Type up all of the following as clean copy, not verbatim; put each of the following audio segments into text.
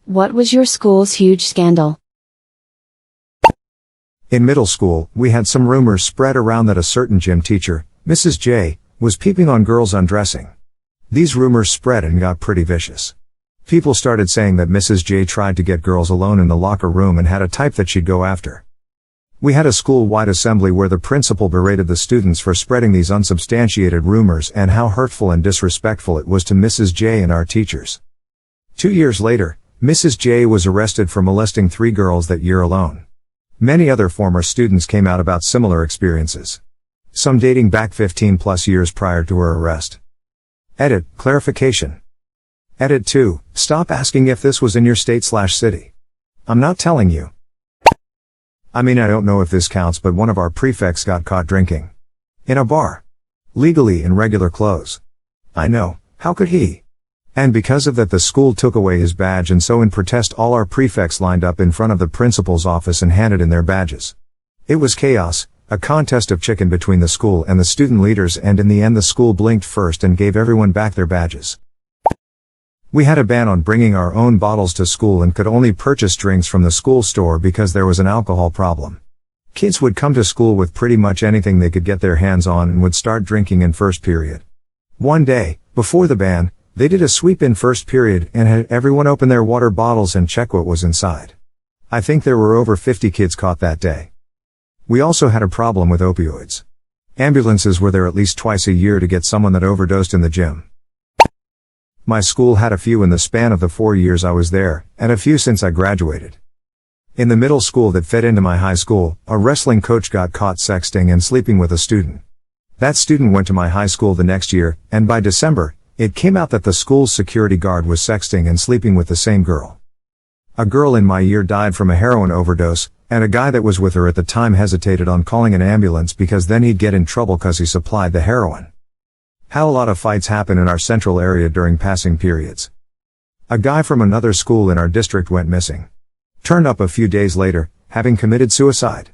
What was your school's huge scandal? In middle school, we had some rumors spread around that a certain gym teacher, Mrs. J, was peeping on girls undressing. These rumors spread and got pretty vicious. People started saying that Mrs. J tried to get girls alone in the locker room and had a type that she'd go after. We had a school-wide assembly where the principal berated the students for spreading these unsubstantiated rumors and how hurtful and disrespectful it was to Mrs. J and our teachers. 2 years later, Mrs. J was arrested for molesting 3 girls that year alone. Many other former students came out about similar experiences. Some dating back 15 plus years prior to her arrest. Edit, clarification. Edit 2, stop asking if this was in your state/city. I'm not telling you. I don't know if this counts, but one of our prefects got caught drinking. In a bar. Legally in regular clothes. I know, how could he? And because of that the school took away his badge, and so in protest all our prefects lined up in front of the principal's office and handed in their badges. It was chaos, a contest of chicken between the school and the student leaders, and in the end the school blinked first and gave everyone back their badges. We had a ban on bringing our own bottles to school and could only purchase drinks from the school store because there was an alcohol problem. Kids would come to school with pretty much anything they could get their hands on and would start drinking in first period. One day, before the ban, they did a sweep in first period and had everyone open their water bottles and check what was inside. I think there were over 50 kids caught that day. We also had a problem with opioids. Ambulances were there at least twice a year to get someone that overdosed in the gym. My school had a few in the span of the 4 years I was there, and a few since I graduated. In the middle school that fed into my high school, a wrestling coach got caught sexting and sleeping with a student. That student went to my high school the next year, and by December, it came out that the school's security guard was sexting and sleeping with the same girl. A girl in my year died from a heroin overdose, and a guy that was with her at the time hesitated on calling an ambulance because then he'd get in trouble cause he supplied the heroin. How a lot of fights happen in our central area during passing periods. A guy from another school in our district went missing. Turned up a few days later, having committed suicide.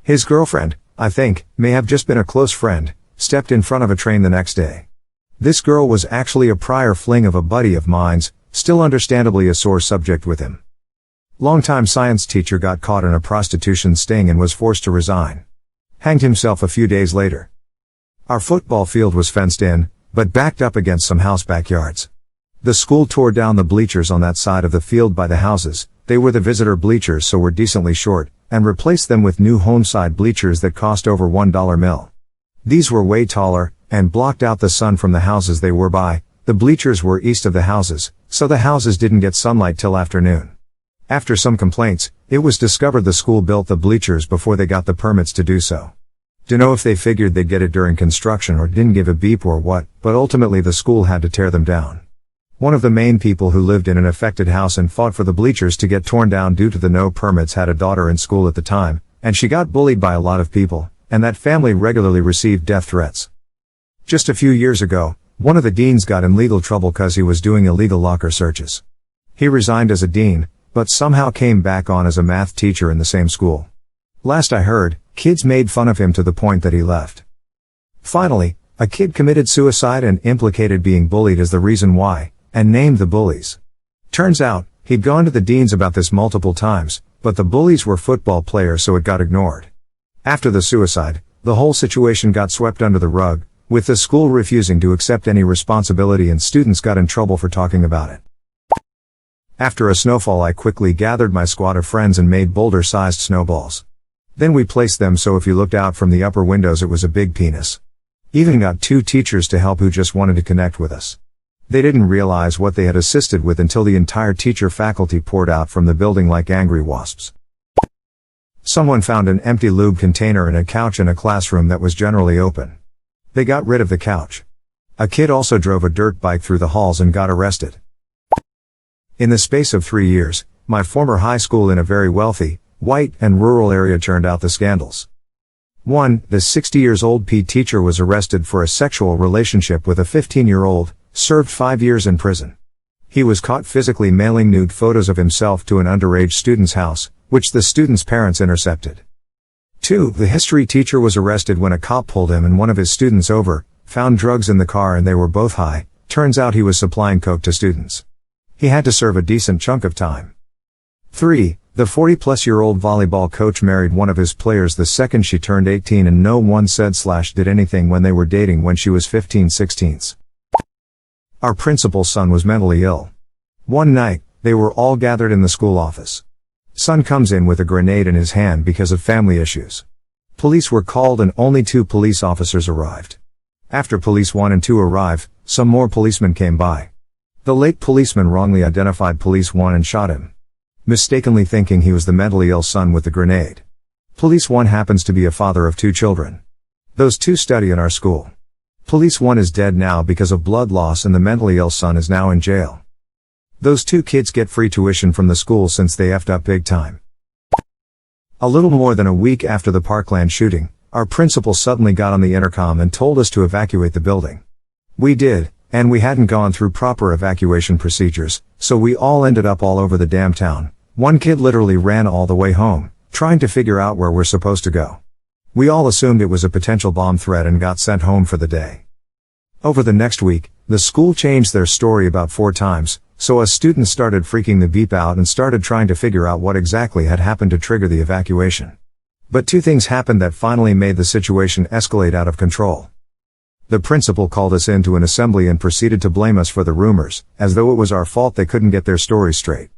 His girlfriend, I think, may have just been a close friend, stepped in front of a train the next day. This girl was actually a prior fling of a buddy of mine's, still understandably a sore subject with him. Longtime science teacher got caught in a prostitution sting and was forced to resign. Hanged himself a few days later. Our football field was fenced in, but backed up against some house backyards. The school tore down the bleachers on that side of the field by the houses, they were the visitor bleachers so were decently short, and replaced them with new homeside bleachers that cost over $1 mil. These were way taller, and blocked out the sun from the houses they were by. The bleachers were east of the houses, so the houses didn't get sunlight till afternoon. After some complaints, it was discovered the school built the bleachers before they got the permits to do so. Dunno if they figured they'd get it during construction or didn't give a beep or what, but ultimately the school had to tear them down. One of the main people who lived in an affected house and fought for the bleachers to get torn down due to the no permits had a daughter in school at the time, and she got bullied by a lot of people, and that family regularly received death threats. Just a few years ago, one of the deans got in legal trouble cause he was doing illegal locker searches. He resigned as a dean, but somehow came back on as a math teacher in the same school. Last I heard, kids made fun of him to the point that he left. Finally, a kid committed suicide and implicated being bullied as the reason why, and named the bullies. Turns out, he'd gone to the deans about this multiple times, but the bullies were football players so it got ignored. After the suicide, the whole situation got swept under the rug, with the school refusing to accept any responsibility and students got in trouble for talking about it. After a snowfall I quickly gathered my squad of friends and made boulder-sized snowballs. Then we placed them so if you looked out from the upper windows it was a big penis. Even got 2 teachers to help who just wanted to connect with us. They didn't realize what they had assisted with until the entire teacher faculty poured out from the building like angry wasps. Someone found an empty lube container in a couch in a classroom that was generally open. They got rid of the couch. A kid also drove a dirt bike through the halls and got arrested. In the space of 3 years, my former high school in a very wealthy, white, and rural area churned out the scandals. 1. The 60-year-old PE teacher was arrested for a sexual relationship with a 15-year-old, served 5 years in prison. He was caught physically mailing nude photos of himself to an underage student's house, which the student's parents intercepted. 2. The history teacher was arrested when a cop pulled him and one of his students over, found drugs in the car and they were both high. Turns out he was supplying coke to students. He had to serve a decent chunk of time. 3. The 40-plus-year-old volleyball coach married one of his players the second she turned 18 and no one said/did anything when they were dating when she was 15/16. Our principal's son was mentally ill. One night, they were all gathered in the school office. Son comes in with a grenade in his hand because of family issues. Police were called and only 2 police officers arrived. After police 1 and 2 arrived, some more policemen came by. The late policeman wrongly identified police 1 and shot him, mistakenly thinking he was the mentally ill son with the grenade. Police 1 happens to be a father of 2 children. Those 2 study in our school. Police 1 is dead now because of blood loss and the mentally ill son is now in jail. Those 2 kids get free tuition from the school since they effed up big time. A little more than a week after the Parkland shooting, our principal suddenly got on the intercom and told us to evacuate the building. We did, and we hadn't gone through proper evacuation procedures, so we all ended up all over the damn town. One kid literally ran all the way home, trying to figure out where we're supposed to go. We all assumed it was a potential bomb threat and got sent home for the day. Over the next week, the school changed their story about 4 times, so us students started freaking the beep out and started trying to figure out what exactly had happened to trigger the evacuation. But 2 things happened that finally made the situation escalate out of control. The principal called us into an assembly and proceeded to blame us for the rumors, as though it was our fault they couldn't get their story straight.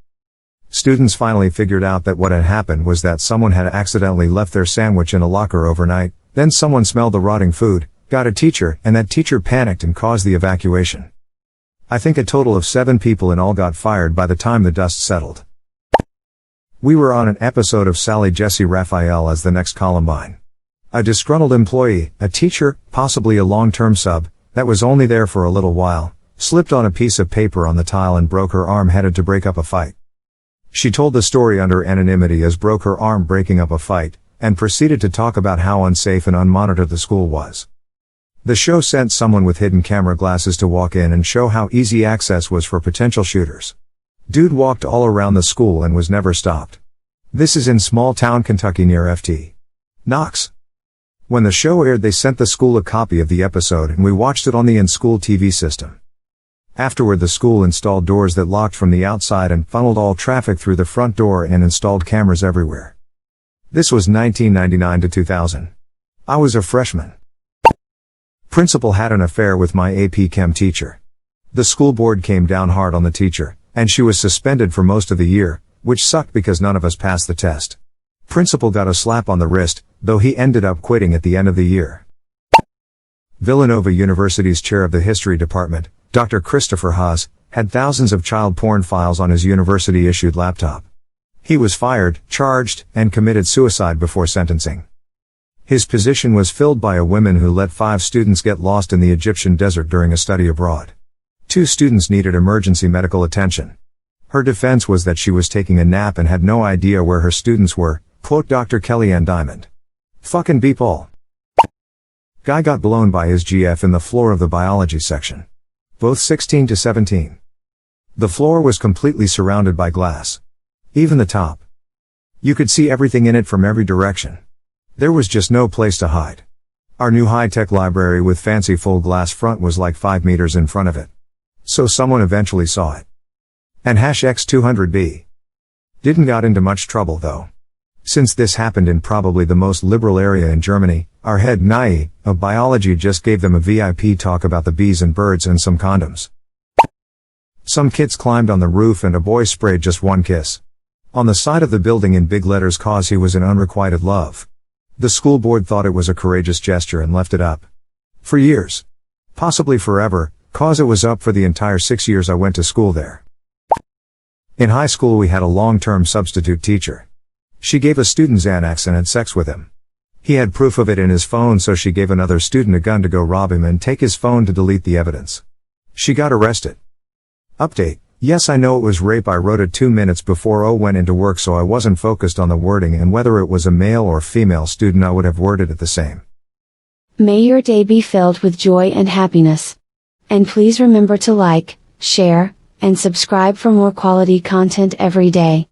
Students finally figured out that what had happened was that someone had accidentally left their sandwich in a locker overnight, then someone smelled the rotting food, got a teacher, and that teacher panicked and caused the evacuation. I think a total of 7 people in all got fired by the time the dust settled. We were on an episode of Sally Jesse Raphael as the next Columbine. A disgruntled employee, a teacher, possibly a long-term sub, that was only there for a little while, slipped on a piece of paper on the tile and broke her arm headed to break up a fight. She told the story under anonymity as broke her arm breaking up a fight, and proceeded to talk about how unsafe and unmonitored the school was. The show sent someone with hidden camera glasses to walk in and show how easy access was for potential shooters. Dude walked all around the school and was never stopped. This is in small town Kentucky near Ft. Knox. When the show aired, they sent the school a copy of the episode and we watched it on the in-school TV system. Afterward, the school installed doors that locked from the outside and funneled all traffic through the front door and installed cameras everywhere. This was 1999 to 2000. I was a freshman. Principal had an affair with my AP Chem teacher. The school board came down hard on the teacher, and she was suspended for most of the year, which sucked because none of us passed the test. Principal got a slap on the wrist, though he ended up quitting at the end of the year. Villanova University's chair of the history department, Dr. Christopher Haas, had thousands of child porn files on his university-issued laptop. He was fired, charged, and committed suicide before sentencing. His position was filled by a woman who let 5 students get lost in the Egyptian desert during a study abroad. 2 students needed emergency medical attention. Her defense was that she was taking a nap and had no idea where her students were, quote Dr. Kellyanne Diamond. Fucking beep all. Guy got blown by his GF in the floor of the biology section. Both 16 to 17. The floor was completely surrounded by glass. Even the top. You could see everything in it from every direction. There was just no place to hide. Our new high-tech library with fancy full glass front was like 5 meters in front of it. So someone eventually saw it. And #X200B. Didn't got into much trouble though. Since this happened in probably the most liberal area in Germany, our head NAI of biology just gave them a VIP talk about the bees and birds and some condoms. Some kids climbed on the roof and a boy sprayed just one kiss on the side of the building in big letters cause he was in unrequited love. The school board thought it was a courageous gesture and left it up. For years. Possibly forever, cause it was up for the entire 6 years I went to school there. In high school we had a long-term substitute teacher. She gave a student Xanax and had sex with him. He had proof of it in his phone, so she gave another student a gun to go rob him and take his phone to delete the evidence. She got arrested. Update. Yes, I know it was rape. I wrote it 2 minutes before I went into work, so I wasn't focused on the wording, and whether it was a male or female student I would have worded it the same. May your day be filled with joy and happiness. And please remember to like, share, and subscribe for more quality content every day.